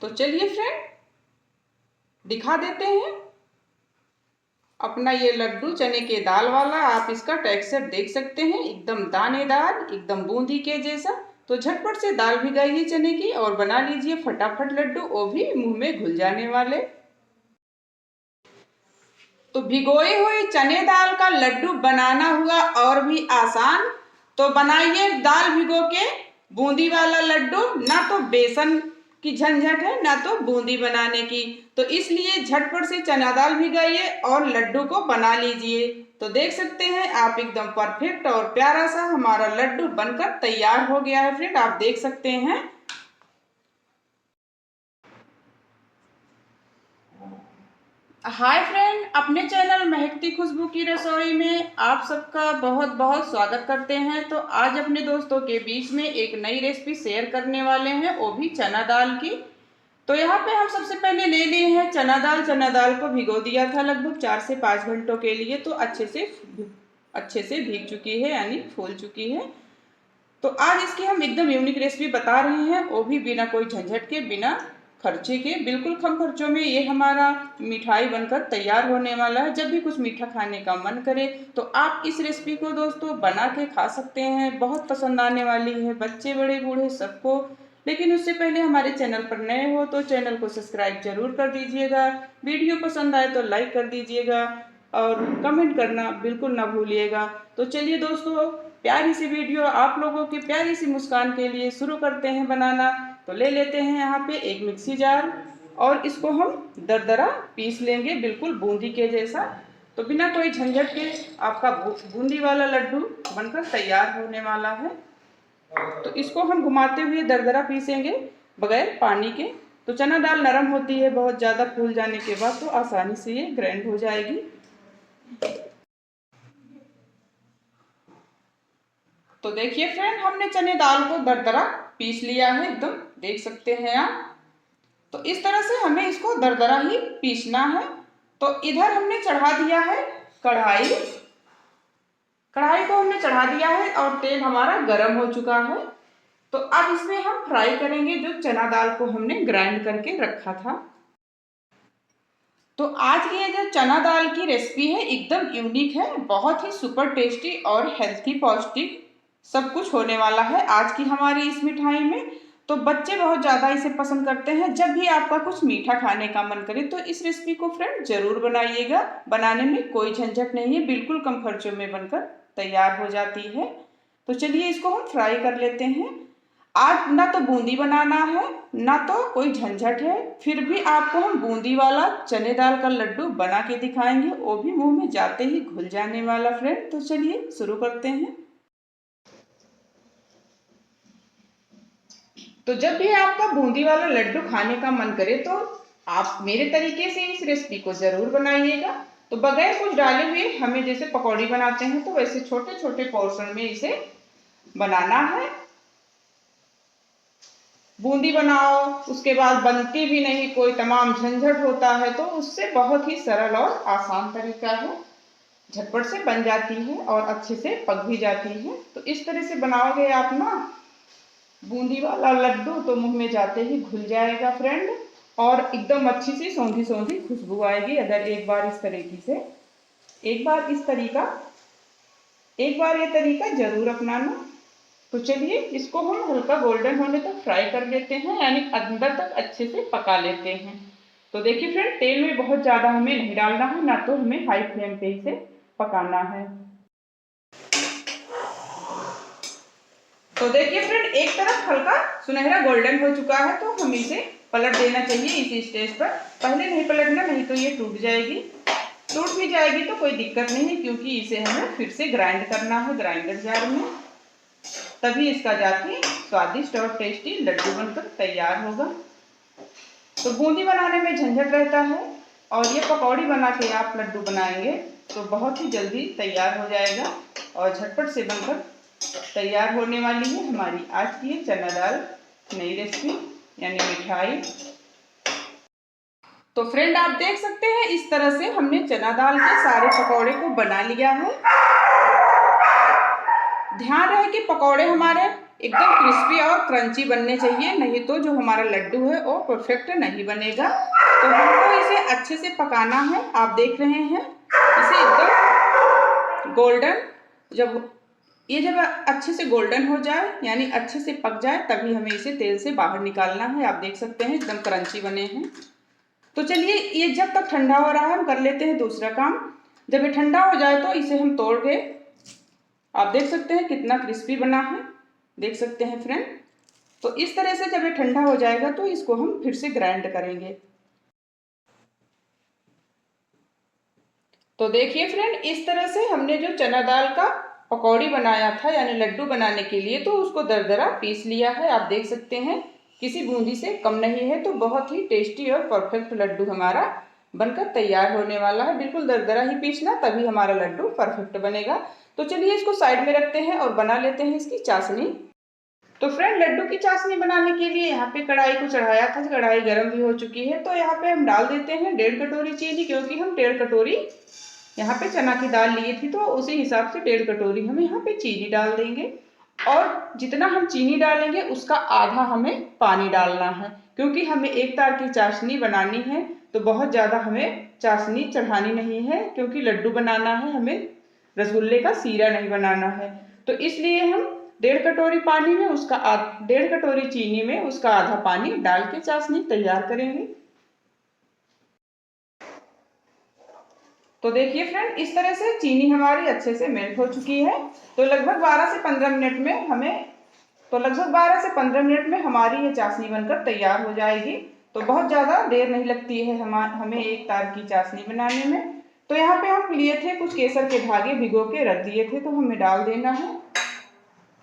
तो चलिए फ्रेंड दिखा देते हैं अपना ये लड्डू चने के दाल वाला। आप इसका टेक्सचर देख सकते हैं, एकदम दानेदार, एकदम बूंदी के जैसा। तो झटपट से दाल भिगाइए चने की और बना लीजिए फटाफट लड्डू, वो भी मुंह में घुल जाने वाले। तो भिगोए हुए चने दाल का लड्डू बनाना हुआ और भी आसान। तो बनाइए दाल भिगो के बूंदी वाला लड्डू। ना तो बेसन की झंझट है ना तो बूंदी बनाने की, तो इसलिए झटपट से चना दाल भिगाइए और लड्डू को बना लीजिए। तो देख सकते हैं आप, एकदम परफेक्ट और प्यारा सा हमारा लड्डू बनकर तैयार हो गया है फ्रेंड, आप देख सकते हैं। हाय फ्रेंड, अपने चैनल महकती खुशबू की रसोई में आप सबका बहुत बहुत स्वागत करते हैं। तो आज अपने दोस्तों के बीच में एक नई रेसिपी शेयर करने वाले हैं, वो भी चना दाल की। तो यहाँ पे हम सबसे पहले ले लिए हैं चना दाल। चना दाल को भिगो दिया था लगभग 4 से 5 घंटों के लिए, तो अच्छे से भीग चुकी है, यानी फूल चुकी है। तो आज इसकी हम एकदम यूनिक रेसिपी बता रहे हैं, वो भी बिना कोई झंझट के, बिना खर्चे के, बिल्कुल कम खर्चों में ये हमारा मिठाई बनकर तैयार होने वाला है। जब भी कुछ मीठा खाने का मन करे तो आप इस रेसिपी को दोस्तों बना के खा सकते हैं, बहुत पसंद आने वाली है, बच्चे बड़े बूढ़े सबको। लेकिन उससे पहले हमारे चैनल पर नए हो तो चैनल को सब्सक्राइब जरूर कर दीजिएगा, वीडियो पसंद आए तो लाइक कर दीजिएगा और कमेंट करना बिल्कुल ना भूलिएगा। तो चलिए दोस्तों, प्यारी सी वीडियो आप लोगों की प्यारी सी मुस्कान के लिए शुरू करते हैं बनाना। तो ले लेते हैं यहाँ पे एक मिक्सी जार और इसको हम दरदरा पीस लेंगे, बिल्कुल बूंदी के जैसा। तो बिना कोई झंझट के आपका बूंदी वाला लड्डू बनकर तैयार होने वाला है। तो इसको हम घुमाते हुए दरदरा पीसेंगे बगैर पानी के। तो चना दाल नरम होती है, बहुत ज़्यादा फूल जाने के बाद तो आसानी से ये ग्राइंड हो जाएगी। तो देखिए फ्रेंड, हमने चने दाल को दरदरा पीस लिया है, एकदम देख सकते हैं आप। तो इस तरह से हमें इसको दरदरा ही पीसना है। तो इधर हमने चढ़ा दिया है कढ़ाई। कढ़ाई को हमने चढ़ा दिया है और तेल हमारा गर्म हो चुका है। तो अब इसमें हम फ्राई करेंगे जो चना दाल को हमने ग्राइंड करके रखा था। तो आज की ये जो चना दाल की रेसिपी है एकदम यूनिक है, बहुत ही सुपर टेस्टी और हेल्थी पौष्टिक सब कुछ होने वाला है आज की हमारी इस मिठाई में। तो बच्चे बहुत ज़्यादा इसे पसंद करते हैं। जब भी आपका कुछ मीठा खाने का मन करे तो इस रेसिपी को फ्रेंड जरूर बनाइएगा। बनाने में कोई झंझट नहीं है, बिल्कुल कम खर्चों में बनकर तैयार हो जाती है। तो चलिए इसको हम फ्राई कर लेते हैं। आज ना तो बूंदी बनाना है ना तो कोई झंझट है, फिर भी आपको हम बूंदी वाला चने दाल का लड्डू बना के दिखाएंगे, वो भी मुंह में जाते ही घुल जाने वाला फ्रेंड। तो चलिए शुरू करते हैं। तो जब भी आपका बूंदी वाला लड्डू खाने का मन करे तो आप मेरे तरीके से इस रेसिपी को जरूर बनाइएगा। तो बगैर कुछ डाले हुए हमें जैसे पकौड़ी बनाते हैं तो वैसे छोटे छोटे पोर्शन में इसे बनाना है। बूंदी बनाओ उसके बाद बनती भी नहीं, कोई तमाम झंझट होता है, तो उससे बहुत ही सरल और आसान तरीका है, झटपट से बन जाती है और अच्छे से पक भी जाती है। तो इस तरह से बनाओगे आप ना बूंदी वाला लड्डू तो मुंह में जाते ही घुल जाएगा फ्रेंड, और एकदम अच्छी सी सौंधी सौंधी खुशबू आएगी अगर एक बार इस तरीके से एक बार ये तरीका जरूर अपनाना। तो चलिए इसको हम हल्का गोल्डन होने तक फ्राई कर लेते हैं, यानी अंदर तक अच्छे से पका लेते हैं। तो देखिए फ्रेंड, तेल में बहुत ज़्यादा हमें नहीं डालना है, ना तो हमें हाई फ्लेम पे इसे पकाना है। तो देखिए फ्रेंड, एक तरफ हल्का सुनहरा गोल्डन हो चुका है, तो हम इसे पलट देना चाहिए इसी स्टेज पर। पहले नहीं पलटना, नहीं तो ये टूट जाएगी। टूट भी जाएगी तो कोई दिक्कत नहीं है, क्योंकि इसे हमें फिर से ग्राइंड करना है ग्राइंडर जार में, तभी इसका जाके स्वादिष्ट और टेस्टी लड्डू बनकर तैयार होगा। तो बूंदी बनाने में झंझट रहता है और ये पकौड़ी बना के आप लड्डू बनाएंगे तो बहुत ही जल्दी तैयार हो जाएगा और झटपट से बनकर तैयार होने वाली है हमारी आज की ये चना दाल नई रेसिपी, यानी मिठाई। तो फ्रेंड आप देख सकते हैं इस तरह से हमने चना दाल के सारे पकौड़े को बना लिया है। ध्यान रहे कि पकौड़े हमारे एकदम क्रिस्पी और क्रंची बनने चाहिए, नहीं तो जो हमारा लड्डू है वो परफेक्ट नहीं बनेगा। तो हमको इसे अच्छे से पकाना है। आप देख रहे हैं इसे एकदम गोल्डन, जब अच्छे से गोल्डन हो जाए यानी अच्छे से पक जाए तभी हमें इसे तेल से बाहर निकालना है। आप देख सकते हैं एकदम क्रंची बने हैं। तो चलिए ये जब तक ठंडा हो रहा है हम कर लेते हैं दूसरा काम। जब ये ठंडा हो जाए तो इसे हम तोड़ के, आप देख सकते हैं कितना क्रिस्पी बना है, देख सकते हैं फ्रेंड। तो इस तरह से जब ये ठंडा हो जाएगा तो इसको हम फिर से ग्राइंड करेंगे। तो देखिए फ्रेंड, इस तरह से हमने जो चना दाल का पकौड़ी बनाया था यानी लड्डू बनाने के लिए, तो उसको दरदरा पीस लिया है। आप देख सकते हैं किसी बूंदी से कम नहीं है। तो बहुत ही टेस्टी और परफेक्ट लड्डू हमारा बनकर तैयार होने वाला है। बिल्कुल दरदरा ही पीसना, तभी हमारा लड्डू परफेक्ट बनेगा। तो चलिए इसको साइड में रखते हैं और बना लेते हैं इसकी चाशनी। तो फ्रेंड, लड्डू की चाशनी बनाने के लिए यहाँ पे कढ़ाई को चढ़ाया था, कढ़ाई गर्म भी हो चुकी है। तो यहाँ पे हम डाल देते हैं 1.5 कटोरी चीनी, क्योंकि हम 1.5 कटोरी यहाँ पे चना की दाल लिए थी, तो उसी हिसाब से 1.5 कटोरी हम यहाँ पे चीनी डाल देंगे। और जितना हम चीनी डालेंगे उसका आधा हमें पानी डालना है, क्योंकि हमें एक तार की चाशनी बनानी है। तो बहुत ज़्यादा हमें चाशनी चढ़ानी नहीं है, क्योंकि लड्डू बनाना है, हमें रसगुल्ले का सीरा नहीं बनाना है। तो इसलिए हम 1.5 कटोरी पानी में उसका 1.5 कटोरी चीनी में उसका आधा पानी डाल के चाशनी तैयार करेंगे। तो देखिए फ्रेंड, इस तरह से चीनी हमारी अच्छे से मेल्ट हो चुकी है। तो लगभग 12 से 15 मिनट में हमारी ये चाशनी बनकर तैयार हो जाएगी। तो बहुत ज़्यादा देर नहीं लगती है हमें एक तार की चाशनी बनाने में। तो यहाँ पे हम लिए थे कुछ केसर के धागे, भिगो के रख दिए थे, तो हमें डाल देना है।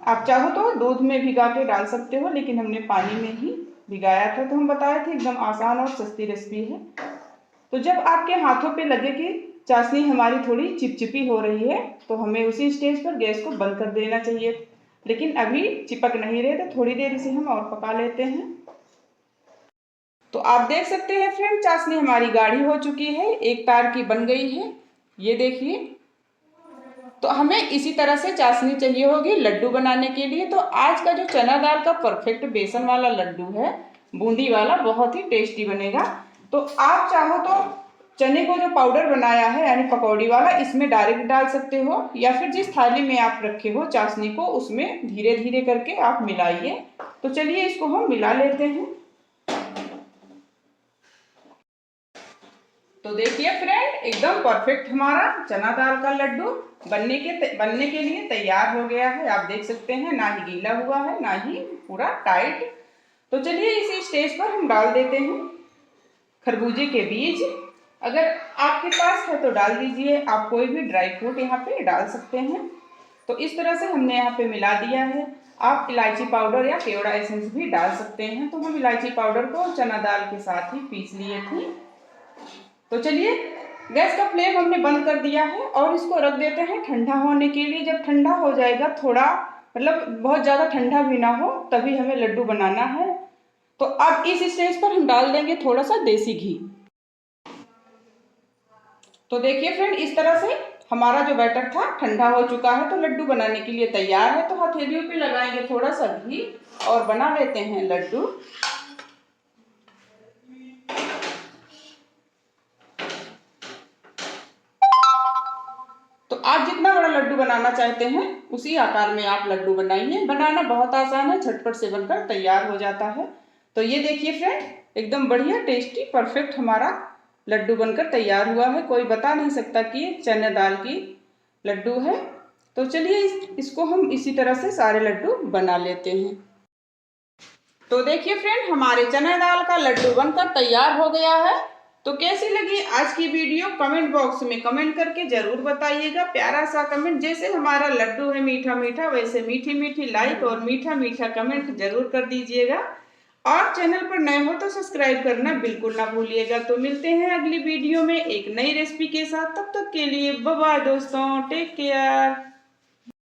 आप चाहो तो दूध में भिगा के डाल सकते हो, लेकिन हमने पानी में ही भिगाया था। तो हम बताए थे एकदम आसान और सस्ती रेसिपी है। तो जब आपके हाथों पे लगे कि चाशनी हमारी थोड़ी चिपचिपी हो रही है, तो हमें उसी स्टेज पर गैस को बंद कर देना चाहिए। लेकिन अभी चिपक नहीं रहे, तो थोड़ी देर इसे हम और पका लेते हैं। तो आप देख सकते हैं फ्रेंड, चाशनी हमारी गाढ़ी हो चुकी है, एक तार की बन गई है, ये देखिए। तो हमें इसी तरह से चाशनी चाहिए होगी लड्डू बनाने के लिए। तो आज का जो चना दाल का परफेक्ट बेसन वाला लड्डू है, बूंदी वाला, बहुत ही टेस्टी बनेगा। तो आप चाहो तो चने को जो पाउडर बनाया है यानी पकौड़ी वाला, इसमें डायरेक्ट डाल सकते हो, या फिर जिस थाली में आप रखे हो चाशनी को उसमें धीरे धीरे करके आप मिलाइए। तो चलिए इसको हम मिला लेते हैं। तो देखिए फ्रेंड, एकदम परफेक्ट हमारा चना दाल का लड्डू बनने के लिए तैयार हो गया है। आप देख सकते हैं ना ही गीला हुआ है ना ही पूरा टाइट। तो चलिए इसी स्टेज पर हम डाल देते हैं खरबूजे के बीज। अगर आपके पास है तो डाल दीजिए, आप कोई भी ड्राई फ्रूट यहाँ पे डाल सकते हैं। तो इस तरह से हमने यहाँ पे मिला दिया है। आप इलायची पाउडर या केवड़ा एसेंस भी डाल सकते हैं। तो हम इलायची पाउडर को चना दाल के साथ ही पीस लिए थे। तो चलिए गैस का फ्लेम हमने बंद कर दिया है और इसको रख देते हैं ठंडा होने के लिए। जब ठंडा हो जाएगा, थोड़ा मतलब बहुत ज़्यादा ठंडा भी ना हो, तभी हमें लड्डू बनाना है। तो अब इस स्टेज पर हम डाल देंगे थोड़ा सा देसी घी। तो देखिए फ्रेंड, इस तरह से हमारा जो बैटर था ठंडा हो चुका है, तो लड्डू बनाने के लिए तैयार है। तो हथेलियों पे लगाएंगे थोड़ा सा घी और बना लेते हैं लड्डू। तो आप जितना बड़ा लड्डू बनाना चाहते हैं उसी आकार में आप लड्डू बनाइए। बनाना बहुत आसान है, झटपट से बनकर तैयार हो जाता है। तो ये देखिए फ्रेंड, एकदम बढ़िया टेस्टी परफेक्ट हमारा लड्डू बनकर तैयार हुआ है। कोई बता नहीं सकता कि ये चने दाल की लड्डू है। तो चलिए इसको हम इसी तरह से सारे लड्डू बना लेते हैं। तो देखिए फ्रेंड, हमारे चने दाल का लड्डू बनकर तैयार हो गया है। तो कैसी लगी आज की वीडियो, कमेंट बॉक्स में कमेंट करके जरूर बताइएगा। प्यारा सा कमेंट, जैसे हमारा लड्डू है मीठा मीठा, वैसे मीठी मीठी लाइक और मीठा मीठा कमेंट जरूर कर दीजिएगा। और चैनल पर नए हो तो सब्सक्राइब करना बिल्कुल ना भूलिएगा। तो मिलते हैं अगली वीडियो में एक नई रेसिपी के साथ। तब तक के लिए बाय बाय दोस्तों, टेक केयर।